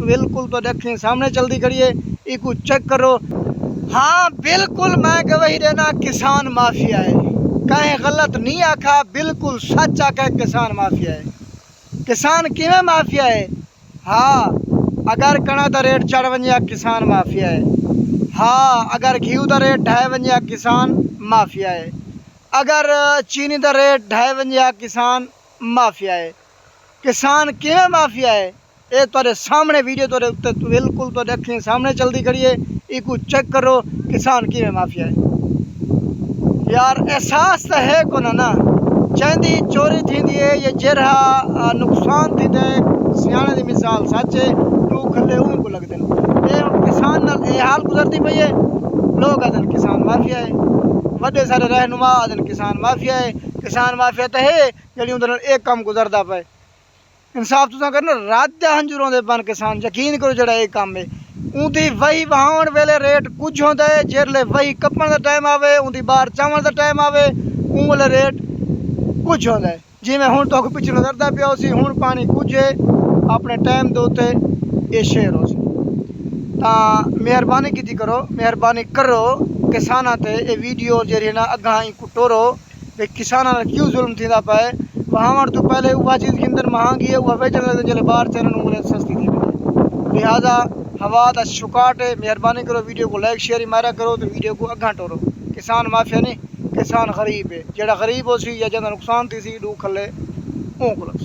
बिल्कुल तो देखें सामने चलती खड़ी है, इको चेक करो। हाँ बिल्कुल मैं गवाही देना किसान माफिया है, कहीं गलत नहीं आखा, बिल्कुल सच आखा किसान माफिया है। किसान किवें माफिया है? हाँ अगर कणा का रेट चढ़ वंजा किसान माफिया है। हाँ अगर घी का रेट ढाई वंजा किसान माफिया है। अगर चीनी का रेट ढाई वंजा किसान माफिया है। किसान किवें माफिया है ये तुहारे सामने वीडियो तुहारे उत्ते बिल्कुल तो देखें सामने चलती खड़ी है, इको चेक करो किसान किवें माफिया है। यार एहसास तो है को ना चाहती चोरी थी है ये जरा नुकसान थी सियाने की मिसाल सच है, टू खले ऊँ को लगते हैं किसान नाल ये हाल गुजरती पई है। लोग आदन किसान माफिया है, वड्डे सारे रहनुमा आदन किसान माफिया है। किसान माफिया तो है जड़ी उंदे नाल एक काम गुजरदा पे, इंसाफ तुसा करना रात हंजू दे पन किसान यकीन करो जड़ा एक काम है उनकी वही वहाउण वेले रेट कुछ होंदा है, जेरले वही कपण का टाइम आवे उनकी बाहर चावल का टाइम आवे उन वेले रेट कुछ होंदा है। जिवें हुण तो पिछे नजरदा पिया सी हुण पानी कुछ है अपने टाइम दे उत्ते ये शेर हो सी। तां मेहरबानी कीती करो, मेहरबानी करो किसानां ते ये वीडियो जेह्ड़ी ना अग्गां इको टोरो भी किसानां नाल क्यों जुल्म थींदा पए। वहावण तो पहले उहा चीज़ के अंदर महंगी है उहा वेचण लगे जले बाहर चलन उन्हें सस्ती थी पई। लिहाजा हवा का शुकाट है, मेहरबानी करो वीडियो को लाइक शेयर मारा करो तो वीडियो को अग्गां टोरो। किसान माफिया नहीं, किसान गरीब है, जेड़ा गरीब हो सी या जदा नुकसान थी सी डू खले ऊँ को लग